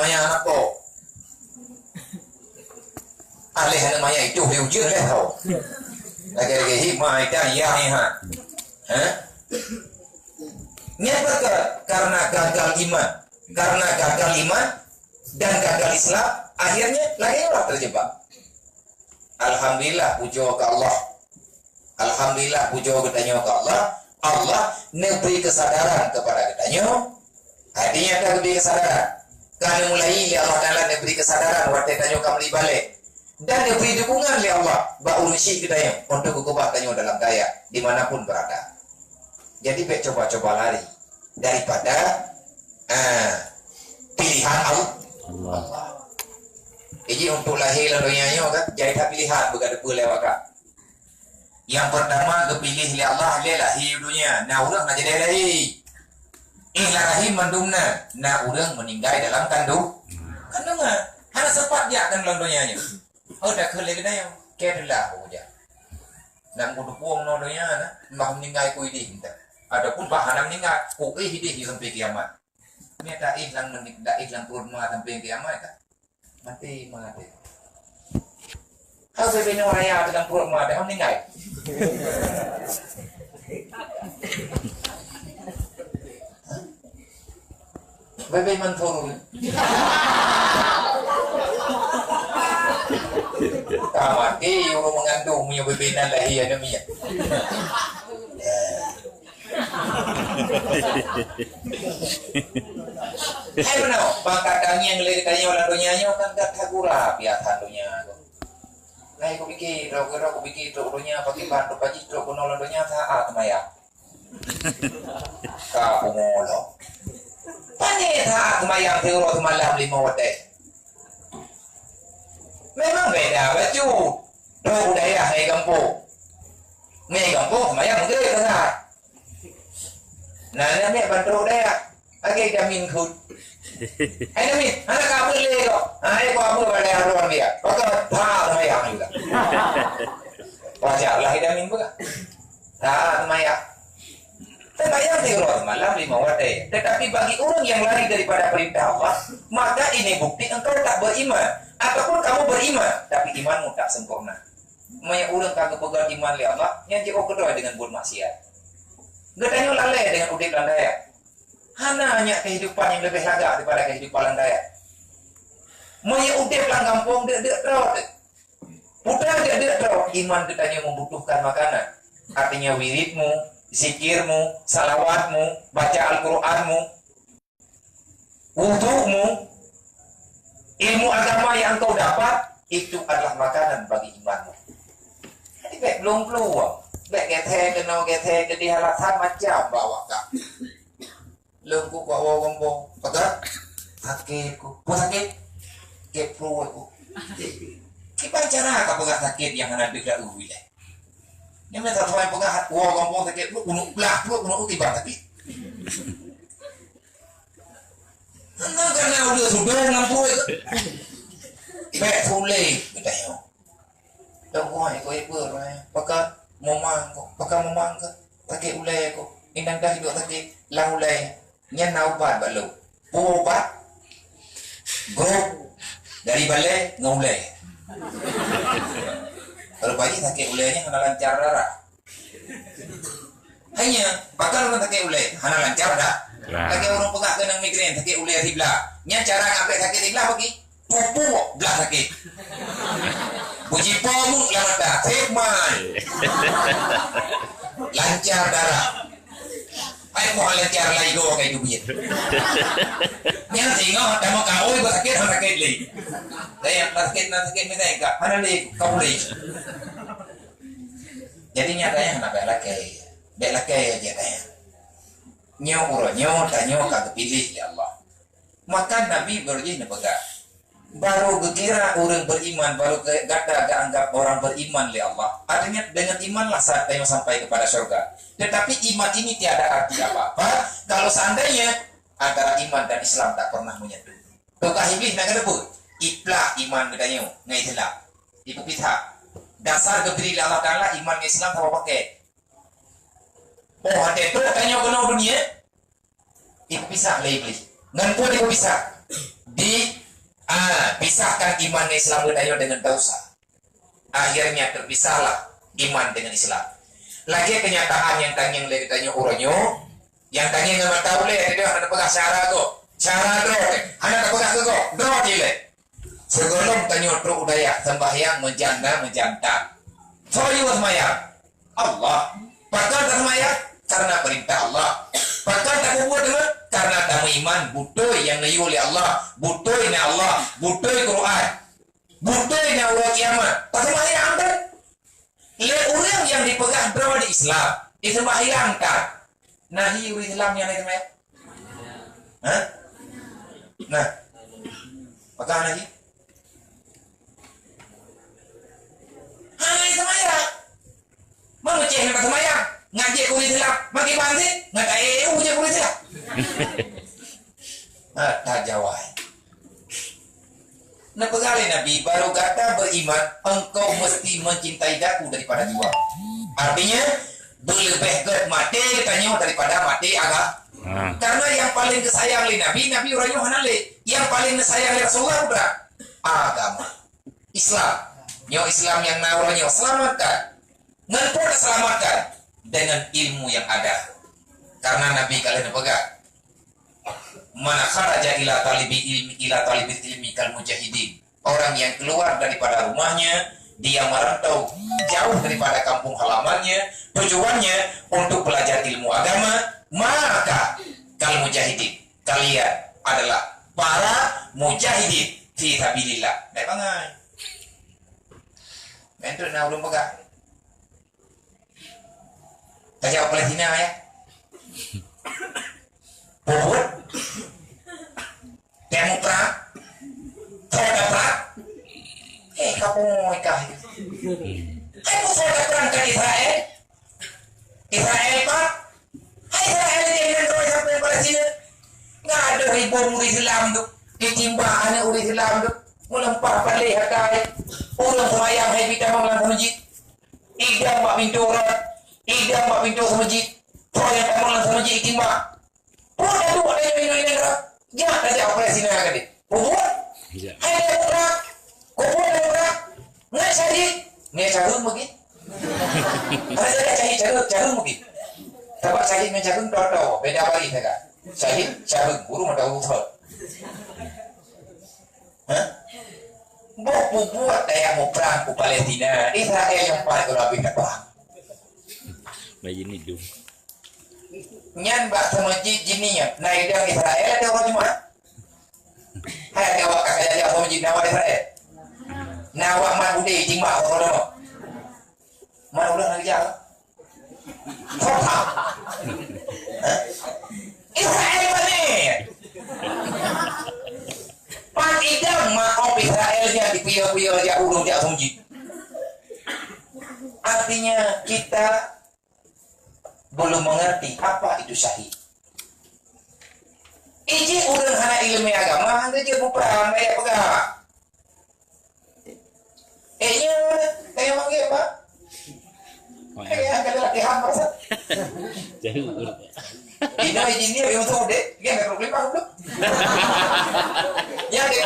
maya anak po. Alih anak maya itu hiu je leh tau. Lagi hikmah itu ya ha. Kenapa? Karena gagal iman. Karena gagal iman dan gagal Islam, akhirnya lagi orang terjebak. Alhamdulillah puji ke Allah. Alhamdulillah puji ketanya ke Allah. Allah memberi kesadaran kepada ketanya. Artinya ada beri kesadaran. Karena mulai Allah Taala memberi kesadaran waktu ketanya kembali balik. Dan memberi dukungan oleh Allah bak urusi ketanya untuk kubah ketanya dalam daya dimanapun berada. Jadi baik coba-coba lari daripada pilihan Allah. Jadi untuk lahir lalunya kan jadi tak pilihan berada pula lewat kak. Yang pertama kepilih oleh Allah dia lahir dunia. Nah orang nak jadi lahir. Rahim mandumna. Nah orang meninggal dalam kandungan. Hanya sempat dia akan dalam dunianya. Oh dah kerja kita yang kedelah saja. Nak kudu puang no dunia na, mak meninggal ku ini kita. Adapun bahan meninggal ku hidup sampai kiamat. Ini tak ihlang kurma sampai kiamat kan. Mati. How sabi ng raya dalam kurma dah meninggal. Bebe manturun. Mati orang mengandung punya bebe nan lahir ada minyak. Hai benar, pakadang yang lagi tanya orang dunia kan tak takura biasa dunia. Hai aku pikir, aku pikir dunia pakai bantu pakai truk orang dunia saat maya. Kau ngolo. Panjang saat maya teuro malam 5 waktu. Memang beda baju. Dua budaya hai kampung. Mai kampung maya mungkin dengar. Nah, ni bantu dia. Agak jamin khut. Hai namin, anak kamu lego. Hai kamu boleh haruan dia. Pakai tha maya juga. Wajah lah jamin buka. Tha maya. Terbayang teori malam 5 waktu. Tetapi bagi orang yang lari daripada perintah Allah, maka ini bukti engkau tak beriman. Ataupun kamu beriman, tapi imanmu tak sempurna. Maya orang kagak pegang iman oleh Allah, yang jauh kedua dengan buat maksiat. Getanya lalai dengan udip landaya. Hanya kehidupan yang lebih lagak daripada kehidupan landaya. Maya udip lang kampung dia terus. Putar dia terus. Iman getanya membutuhkan makanan. Artinya wiridmu, zikirmu, salawatmu, baca Al-Quranmu, wudu'mu, ilmu agama yang kau dapat itu adalah makanan bagi imanmu. Jadi baik belum peluang, baik gethe jadi halatan macam bawa kak. Lengku bawa gombong, pegang sakitku, sakit, keproku. Kita cara kau pegang sakit yang ada dekat uwilah. Ini minta tuan pegang gombong sakit, lu kuno tiba sakit. Anda kena udah sudah lampu itu. Baik boleh kita yo. Tunggu ai ko pakai momang ko pakai ulai ko. Indang dah hidup sakit lang ulai. Nyan na ubat balu. Ubat. Go dari balai ngulai. Kalau pagi sakit ulainya hana lancar darah. Hanya bakal orang sakit ulai hana lancar dah. Lagi orang pegak kena migrain sakit ulai ribla. Nya cara ngapai sakit ribla bagi pupu belah sakit. Puji pomu lawan dah treatment. Lancar darah. Ai mau lancar lagi go kayak duit. Nya tengok dah mau kau ibu sakit sakit lagi. Saya sakit minta enggak. Mana ni kau boleh. Jadi nyatanya nak belak aja dah. Nyo kagak pilih ya Allah. Maka Nabi berjih nebaga. Baru kira orang beriman, baru gak anggap orang beriman oleh Allah. Artinya dengan imanlah saat tayo sampai kepada surga. Tetapi iman ini tiada arti apa-apa kalau seandainya antara iman dan Islam tak pernah menyatu. Tukah iblis nak rebut. Iplah iman katanya, ngai telah. Ibu pita. Dasar kebiri Allah Taala iman Islam tak pakai. Oh, hati itu tanya kena dunia. Ibu pisah lah iblis. Ngan pun ibu pisah. Di pisahkan iman Islam dengan dosa. Akhirnya terpisahlah iman dengan Islam. Lagi kenyataan yang tanya orangnya, yang tanya dengan tahu le, dia ada pegang cara draw, ada pegang draw dia. Sebelum tanya draw udaya sembahyang menjantan. Soalnya sembahyang Allah, pakar sembahyang karena perintah Allah. Pakar tak buat dengan karena tamu iman butuh yang nayu oleh Allah, butuh ini Allah, butuh Quran, butuh ini Allah kiamat. Sembahyang kan? Le orang yang dipegang draw di Islam, itu sembahyang kan? Nahi Islam yang lain sembahyang? Hah? Nah, pegang nahi? Hai sembahyang. Mau cek nak sembahyang? Ngaji kulit Islam, maki bangsi, ngaji uji kulit Islam. Tak jawab. Nah pegawai Nabi baru kata beriman, engkau mesti mencintai daku daripada jiwa. Artinya berlebih ke mati katanya daripada mati agak. Karena yang paling kesayang oleh Nabi orangnya hanale. Yang paling kesayang oleh Rasulullah udah agama Islam. Islam yang nawarnya selamatkan. Ngapa diselamatkan? Dengan ilmu yang ada. Karena Nabi kalian pegang. Mana kharaja ila talibi ilmi kal mujahidin. Orang yang keluar daripada rumahnya, dia merantau jauh daripada kampung halamannya, tujuannya untuk belajar ilmu agama, maka kal mujahidin, kalian adalah para mujahidin fi sabilillah. Baik bangai. Mentu nak belum pegang. Kajak Palestina ya. Pohon Demokrat Demokrat kapoy kah kamu sudah perang ke Israel Pak Israel ini yang terus sampai Palestina nggak ada ribuan umat Islam tuh ditimbang umat Islam tuh melempar balik hakai orang semayang hai kita mengelang ke masjid idam pak pintu orang idam pak pintu ke masjid orang yang mengelang ke masjid ditimbang. Udah tuh ada yang ini jangan aja operasi nak kadi. Buat. Hai dia kubur nggak jadi. Nggak jarum mungkin. Ada jarum mungkin. Tapi syahid menjarum tahu beda balik tak? Syahid jarum guru mata uthal. Buat yang mau perang ke Palestina, Israel yang paling lebih perang. Bayi ni dum. Nyan bak sama jininya naik dari Israel ada orang cuma hai ada awak kakak jadi sama jin nawa Israel nawa man udah jimba orang man udah nak jalan Israel mana pan idam maaf Israelnya dipia-pia dia urung dia sama jin. Artinya kita belum mengerti apa itu syahid. Iji urang hana ilmu agama, hangga je bukan kayak pegang. Nya kayak manggil apa? Kayak ada latihan masa. Jauh. Ini ini yang tahu deh, dia nggak problem apa belum? Ya dia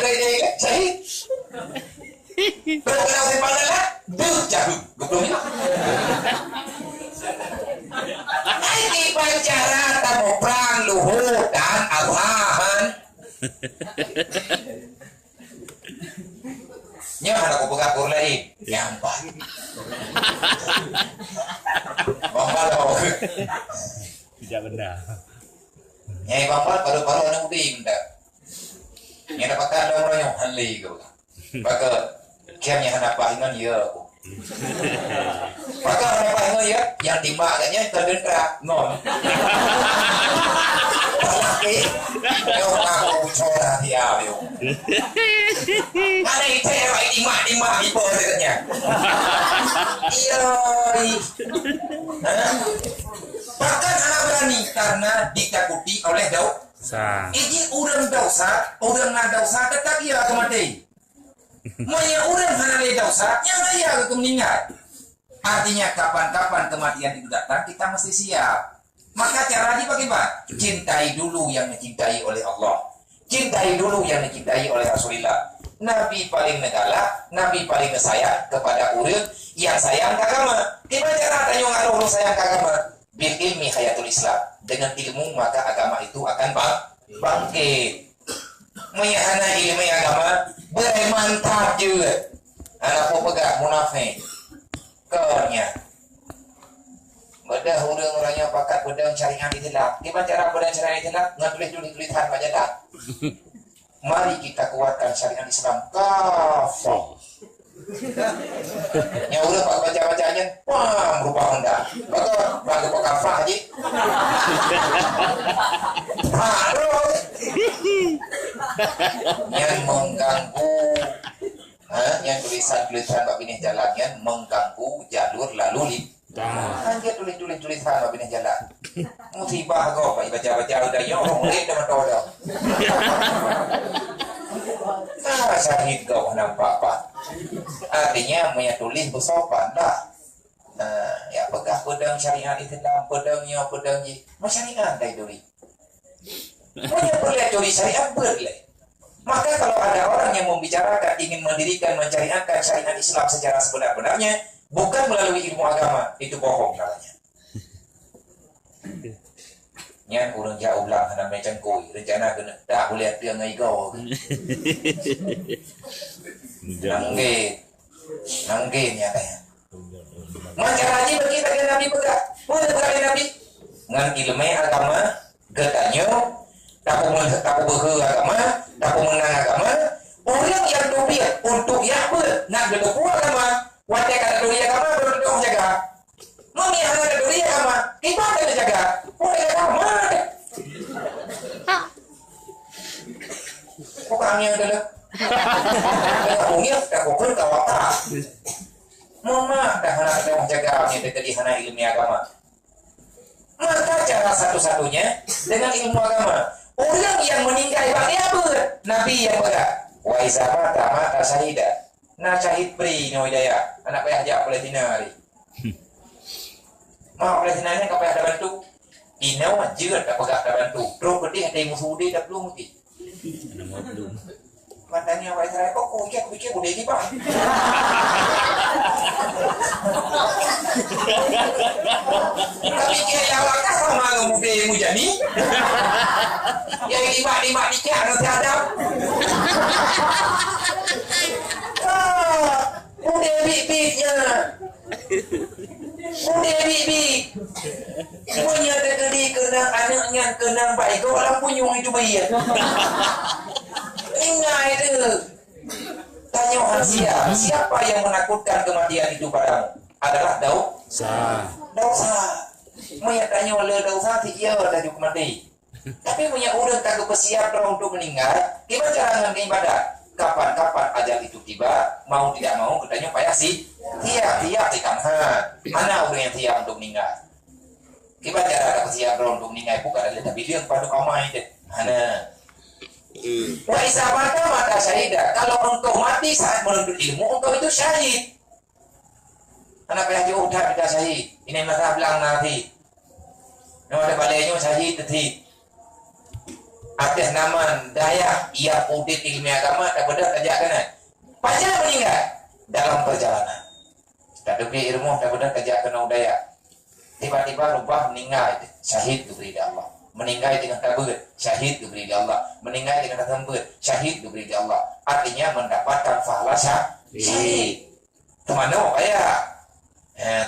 syahid. Kalau kenal sepanjang lah, jauh, belum ya. Ini bicara tamu perang luhur dan alhahan. Nya ada aku pegang lain, nyampak. Bambal Tidak benar. Nyai bambal baru-baru anak udah benda. Yang dapat ada orangnya hali kau. Maka kiamnya hendak pahingan ya aku. Maka apa ini ya yang dimakanya terdendrak non. Laki, yo aku coba dia yo. Ada itu yang dimak ibu katanya. Iya. Bahkan anak berani karena ditakuti oleh dosa. Ini orang dosa tetap ia akan mati. Maya orang hana dosa, yang saya akan meninggal. Artinya kapan-kapan kematian itu datang, kita mesti siap. Maka cara dipakai apa? Cintai dulu yang dicintai oleh Allah. Cintai dulu yang dicintai oleh Rasulullah. Nabi paling negala, Nabi paling sayang kepada urang yang sayang ke agama. Gimana cara tanya orang sayang ke agama? Bil ilmi hayatul Islam. Dengan ilmu maka agama itu akan bangkit. Menyahana ilmu agama bermantap juga. Anak pun pegang munafik. Kernya. Bedah orang-orangnya pakat bedang syariat Islam. Gimana cara bedang syariat Islam? Ngan tulis-tulisan Pak Jadak. Mari kita kuatkan syariat Islam kafah. Yang udah pak baca-bacanya, wah berupa Honda. Betul, bagus pak kafah aja. Haruh. Yang mengganggu, yang tulisan-tulisan Pak Bini Jalan yang mengganggu jalur lalu lintas. Kan dia tulisan Pak Bini Jalan. Musibah kau, Pak baca-baca udah yo, murid dah betul dah. Syahid kau nampak Pak. Artinya punya tulis bersopan dah. Ya pegah pedang syariat Islam, pedangnya pedang je. Masyarakat dah duri. Punya boleh duri syariat boleh. Maka kalau ada orang yang membicarakan ingin mendirikan mensyariatkan syariat Islam secara sebenar-benarnya, bukan melalui ilmu agama, itu bohong katanya. Yang orang jauh belang hendak macam koi rencana kena tak boleh dia ngai kau. Nangge nya kaya. Macam haji bagi tak Nabi pegang. Boleh pegang Nabi. Ngan ilmu agama katanya tak berhe agama, tak menang agama. Orang yang dobiat untuk yang nak berdoa agama, watak kata doa agama berdoa jaga. Mami ada doa agama, kita kena jaga. Boleh agama. Orang yang adalah punya tak pun kawat tak. Mama dah nak tengok jaga ni dekat di hana ilmu agama. Maka cara satu-satunya dengan ilmu agama. Orang yang meninggal bagi apa? Nabi yang berkata, wa iza mata syahida. Na syahid beri no hidayah. Anak payah ajak Palestina hari. Mau Palestina ni kau payah ada bantu. Inau aja tak pegak ada bantu. Terus pedih ada musuh dia dah belum mesti. Nama belum. Matanya Pak Israel, kok aku fikir boleh ni Pak. Tapi kira yang lakah sama dengan muda yang mujani. Yang lima dikit nanti ada. Muda bibitnya. Muda bibit. Punya tergedi kena anaknya kena baik. Kau orang punyung itu bayi. Ingat itu. Tanya orang siapa yang menakutkan kematian itu padamu? Adalah dosa. Maya tanya oleh dosa dia dah cukup mati. Tapi punya orang tak bersiap untuk meninggal. Gimana cara dengan ibadah? Kapan-kapan ajal itu tiba, mau tidak mau katanya payah sih. Tiap dikamhan. Mana orang yang siap untuk meninggal? Gimana cara tak bersiap untuk meninggal? Bukan ada tapi dia pada kamai deh. Mana? Wa isa mata syahidah. Kalau engkau mati saat menuntut ilmu, engkau itu syahid. Anak payah jauh dah tidak syahid. Ini masa belang nanti. Nama ada baliknya syahid tadi. Atas nama daya ia audit ilmu agama tak benar tajak kena. Pasal meninggal dalam perjalanan. Tak diberi ilmu tak benar tajak kena udaya. Tiba-tiba rubah meninggal syahid diberi Allah. Meninggal dengan kabur, syahid diberi Allah. Meninggal dengan hamba, syahid diberi Allah. Artinya mendapatkan pahala syahid. Kemana ya?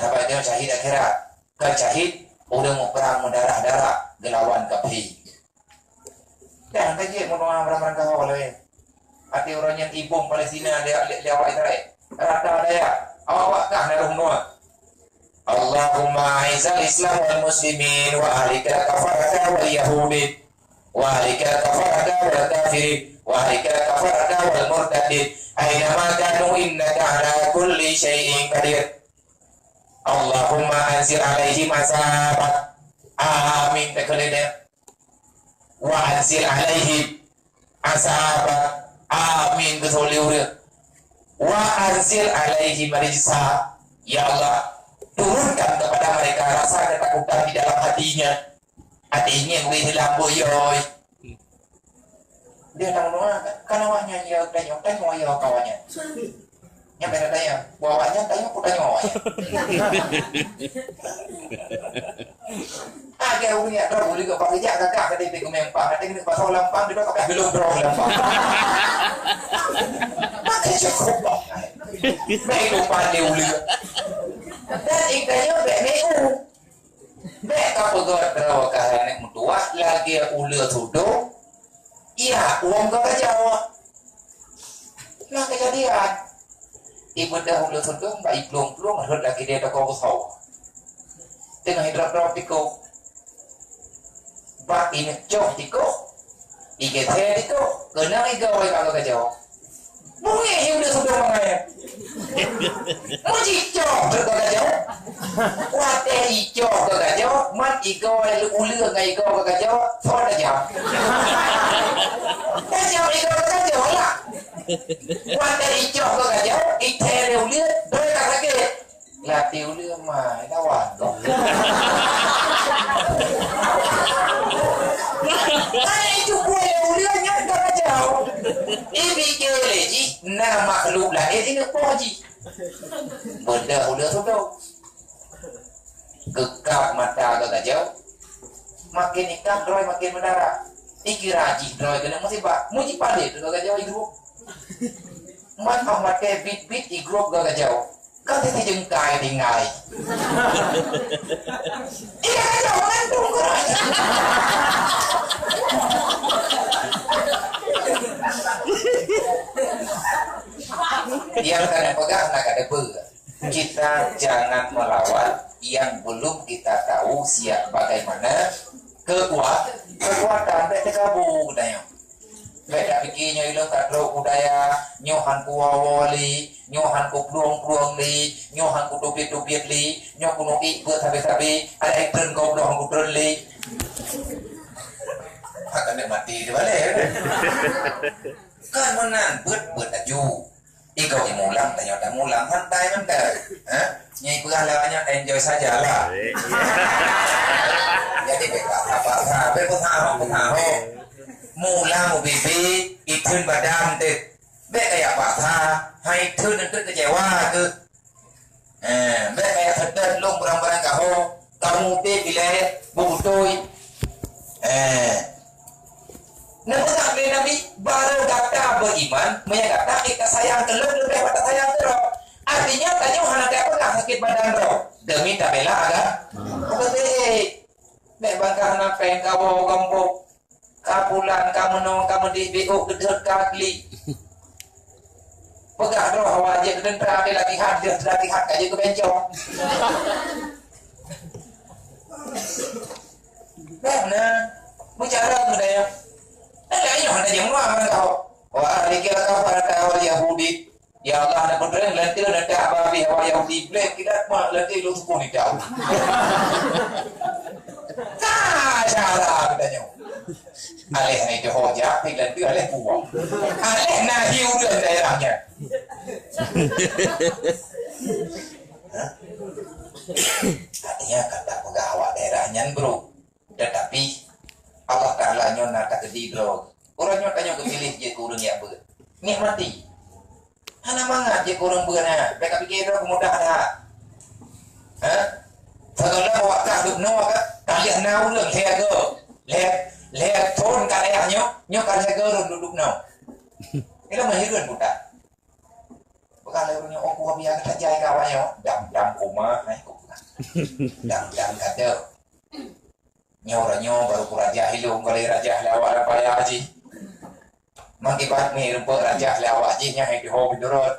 Tapi dia syahid akhirat. Kan syahid, udah mau perang mendarah-darah gelawan kapi. Dan kaji mau orang-orang kau oleh. Hati orang yang ibum Palestina dia awak Israel. Rata daya. Awak kah naruh nuah. Allahumma aizal Islam wal muslimin wa ahlika kafarata wal yahudi wa ahlika kafarata wal kafirin wa ahlika kafarata wal murtadin aina ma kanu innaka ala kulli syai'in qadir. Allahumma anzil alaihim asabat. Amin takalina. Wa anzil alaihim asabat. Amin betul-betul. Wa anzil alaihim rijsa. Ya Allah, turunkan kepada mereka rasa ketakutan di dalam hatinya. Hatinya yang boleh hilang boyoy. Dia tahu kan awaknya ya tanya ya kawannya. Nyampe tanya, bawanya tanya aku tanya awaknya. Agak punya kalau boleh ke pakai jak kakak ke DP kemempang, ada kena pasal lampang dia pakai belum drone lampang. Pakai cukup lah. Baik lupa dia uli. Dan ikanya baik meu. Baik apa gawat draw kahane mutua lagi uli tudo. Iya, uang kau jawab. Nah kejadian. Ibu dah uli tudo, baik belum ada lagi dia tak kau tahu. Tengah hidrop tiko. Bak ini cok tiko. Ike teh tiko. Kenang igawai kalau kejauh. Mungkin yang udah sudah mengaya. Muji cok kejauh. Wate icok kejauh. Mat igawai ulu ngai igawai kejauh. Soal kejauh. Kejauh igawai kejauh lah. Wate icok kejauh. Ite ulu. Doi kakak latih ulu mah. Kawan kok. Itu gue ulianya tak jauh. Ini lagi nama makhluk lahir ini poji. Benda udah sudah. Gekap mata agak jauh. Makin ikat droy makin mendarah. Iki rajin droy kena musibah. Muji pade tu agak jauh igrup. Man amat ke bit igrup agak jauh. Kau tidak jengkai tinggai. Iya jangan tunggu. Yang kalian pegang nak ada ber. Kita jangan melawan yang belum kita tahu siap bagaimana kekuatan mereka kabur katanya. Mereka fikirnya ilang kadro budaya nyohan ku wawoli, nyohan ku pluang li, nyohan ku dobiet li, nyohan ku nuki ke sabi ada ikren kau doang ku li. Akan mati di balik. Kan menang bet aju. Ikaw imulang tanya mulang santai man ka. Nyai pengalamannya enjoy saja lah. Jadi apa berputaho. Mulang bibi itun badam te. Be kayak apa tha hai thun ke kecewa ke. Be kayak sedar long barang-barang kaho. Kamu te bilet bubutoi. Nampak Nabi baru kata beriman, menyatakan kita sayang telur lebih pada sayang terus. Artinya tanya hana dapat tak sakit badan roh demi tak bela agak. Betul. Nek bangkah nak peng kau kampung, kapulan kamu nong kamu di BO gedor kali. Pegah roh awak je kena ada latihan kaje ke bencong. Mana? Bicara budaya. Ada yang ada yang mana kau? Wah, dikira kau pada kau Yahudi. Ya Allah, ada beneran lantir ada ababi hawa Yahudi. Blek kita mah lantir lu sepuluh ni tahu. Cara katanya. Aleh ni tu hoja, lantir aleh buang. Aleh nahi udah daerahnya. Artinya kata pegawai daerahnya bro. Tetapi Allah Ta'ala nyona tak kedi bro. Orang nyona tanya kepilih je kurang ya ber. Nikmati. Hana mangat je kurang ber na. Mereka fikir dah mudah dah. Segala bawa kah duk no kah. Kalian nau leng lego. Leg thon kalian nyo kalian lego duduk no. Ini mah hidup budak. Kalau orang aku biar kata jai kawannya dam kuma naik kuma. Dam kata. Nyo baru ku raja hilung kali raja lawak apa ya haji. Mengibat ni rumput raja lawak haji nya di ho bidorot.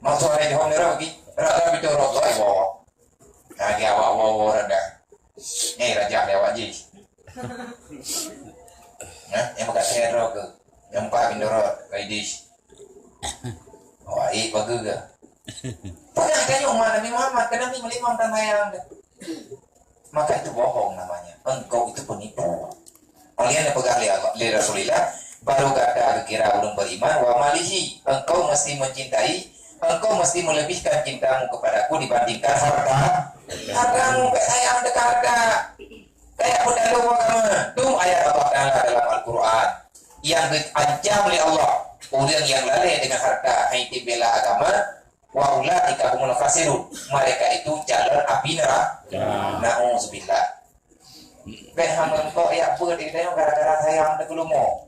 Masuk di ho nero ki. Raja bidorot ai bawa. Kaki awak rada. Ni raja lawak haji. Yang bekas hero ke. Yang pak bidorot kaidish. Wah, bagus ke? Pegang kayu Nabi Muhammad, karena Nabi melimam dan hayang. Maka itu bohong namanya. Engkau itu penipu. Kalian yang pegang li Rasulillah, baru kata kira belum beriman, wa malihi. Engkau mesti mencintai, engkau mesti melebihkan cintamu kepadaku dibandingkan harta. Hartamu sayang dekat harta. Kayak pedalo kamu. Itu ayat Allah Ta'ala dalam Al-Quran. yang diancam oleh Allah, orang yang lalai dengan harta haiti bela agama, wa ulaika humul khasirun, mereka itu jalan api neraka. Nauzubillah. Ben hang kok ya apa di dalam gara-gara sayang de kulumo.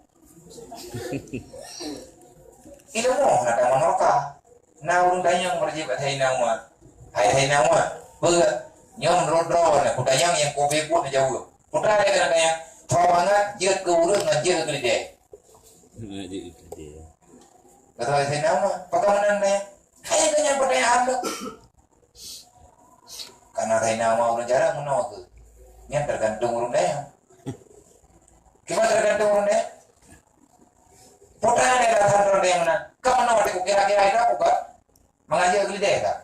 Ilmu nak manoka. Na urang dayang berjib hai nama. Hai nama. Berat. Nyom rodro na kudayang yang ko bebut jauh. Putra dia kena dayang. Tawangat jeut ke urang ngan jeut ke dia. Kata hai nama. Pakaman dayang. Hai kanya pertanyaan tu. Karena hai nama urang jarang menolak. Nya tergantung urang dayang. Gimana tergantung urang dayang? Putra dia datang urang dayang mana? Kamu nak aku kira-kira itu apa kak? Mengajar gelideh kak?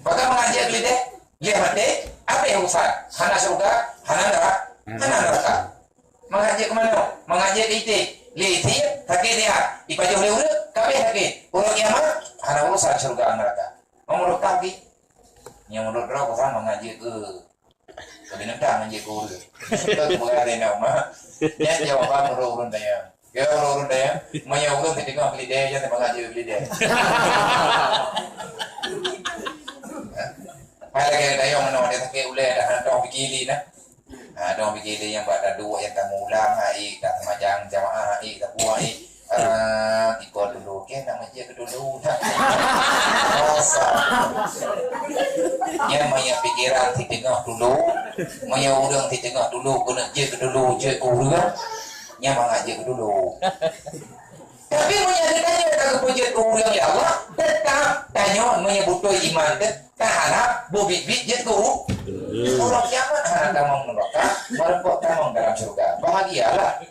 Maka mengajar gelideh, dia mati, apa yang urusan? Hana surga, hana neraka. Mengajar kemana? Mengajar ke ite, ite, sakit dia, ipajah oleh kabeh sakit. Orang kiamat, hana urusan surga neraka. Menurut kaki, yang menurut aku kan mengajar ke binatang mengajar ke urut. Itu mengajar nama. Yang jawaban urut daya. Ya urut daya, maya urut tengok gelideh, jangan mengajar gelideh. Lagi daya mana dia tak boleh ada dong bikili nah. Dong bikili yang pada dua yang kamu ulang ai tak majang jamaah ai tak buat ai. Ikut dulu ke nak majang ke dulu tak. Masa. Yang maya pikiran di tengah dulu, maya urang di tengah dulu kena je ke dulu je ke urang. Yang mengaji ke dulu. Tapi menyatakannya tak kepujian urang ya Allah, tetap tanya menyebut iman tak harap bobit-bit je tu. Orang kiamat harap tamang neraka, merepot tamang dalam surga. Bahagialah.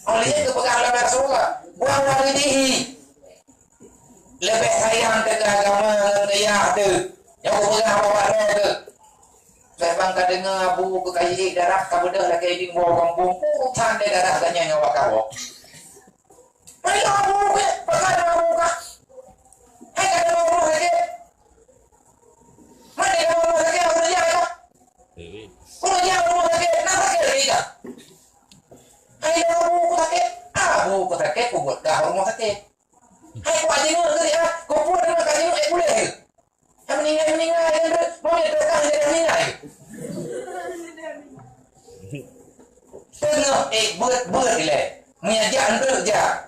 Olehnya kepegang lebar surga. Buang lagi dihi. Lebih sayang ke agama ngeyah tu. Yang kepegang bawa tu. Saya bangka dengar abu ke kayi darah kabedah lagi di bawah kampung. Putan dia darah tanya nyawa kau. Mari abu ke, pakai abu kah? Hai kada abu lagi. Mari abu lagi abu dia kah? Orang yang abu lagi, nak lagi dia. Hai abu lagi, abu lagi ku buat dah rumah sakit. Hai ku aje ngeur dia, ku buat dengan kaji boleh. Yang meninggal yang mau dia datang dia meninggal. Tengok ber ile. Menyajar kerja.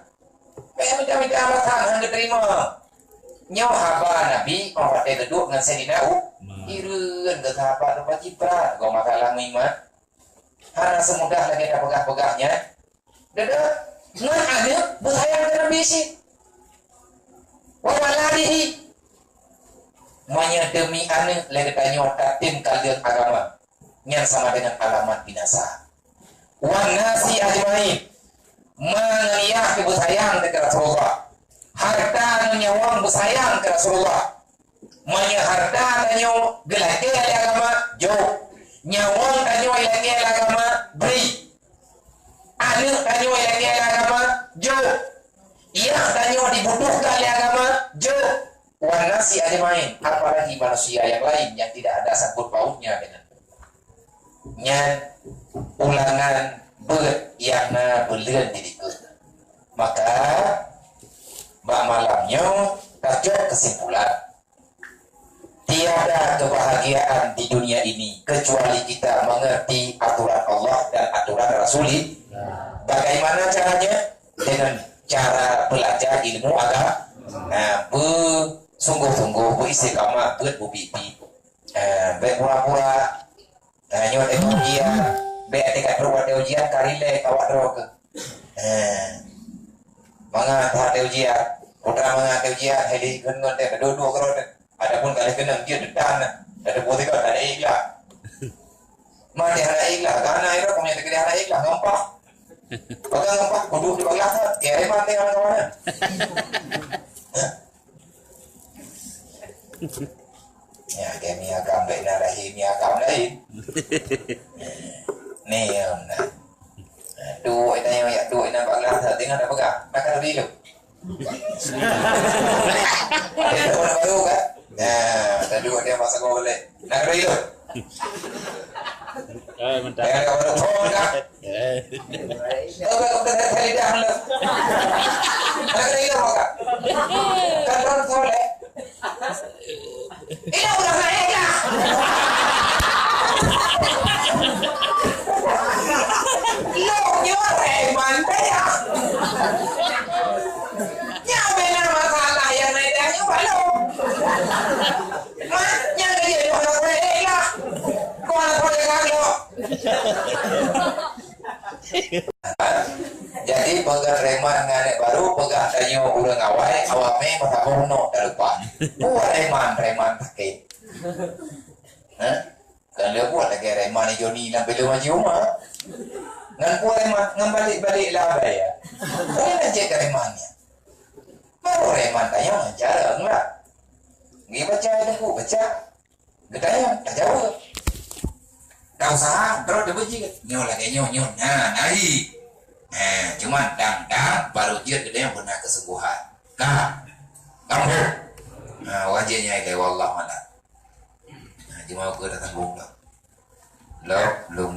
Kayak macam-macam alasan hang terima. Nyawa haba Nabi orang dia duduk dengan Sayyidina Ireun ke sahabat apa cipra kau masalah iman. Hana semudah lagi dah pegah-pegahnya. Dadah ngan ada bersayang dengan Nabi si. Wa waladihi. Manya demi ane lagi tanya tatim kalian agama yang sama dengan alamat binasa. Wan nasi ajmain menganiah ke bersayang ke Rasulullah. Harta nyawang bersayang ke Rasulullah. Manya harta tanyo gelake agama jo. Nyawang tanyo ilake agama beri. Ane tanyo ilake agama jo. Ia tanyo dibutuhkan agama jo. Wanasi ajmain, apalagi manusia yang lain yang tidak ada sangkut pautnya dengan ulangan yang belian diriku. Maka bak malamnya tajuk kesimpulan tiada kebahagiaan di dunia ini kecuali kita mengerti aturan Allah dan aturan Rasul. Bagaimana caranya? Dengan cara belajar ilmu agama. Sungguh-sungguh beristiqamah buat bubibi. Baik pura-pura nyot ujian, baik tingkat beruat ujian karile kawat roke. Mengat ujian, putra mengat ujian, heli gengon teh dua-dua kerot. Adapun kali kena dia dedan, ada putih kau ada ikhlas. Mana ada ikhlas? Karena itu punya tegak ada ikhlas ngompak. Pakai ngompak, duduk di bawah atas, kira mati orang kawan. Ya, kami akan benar rahimnya akan lain. Nih, nah, dua ini ya dua ini baglah tak tinggal apa kah? Makan dulu. Ada orang baru kan? Nah, tadi dia masak boleh. Nak dulu. Mantap. Kalau phone kan. Kalau kita tadi dah lu. Ada ini apa? Kalau boleh. Ini udah saya dah. Lo nyore mantai ya. Nya benar masalah yang naik dah nyoba lo. Mak, yang dia orang boleh lah. Kau nak boleh kan lo? Jadi pegang reman nganek baru pegang tanyo urang awai awame pada kono depan. Buat reman pakai. Hah? Kan dia buat lagi reman ni Joni nak bela maju rumah. Ngan buat reman ngan balik lah ya. Kau nak cek remannya. Baru reman tanya jarang lah. Ngi baca itu baca. Gedanya tak jawab. Kau sah terus dia benci kan? Nyo lagi nyo. Nah, naik. Cuman dang baru dia yang benar kesungguhan. Nah, kamu. Nah, wajibnya itu wallah mana. Cuma aku datang buka. Lo belum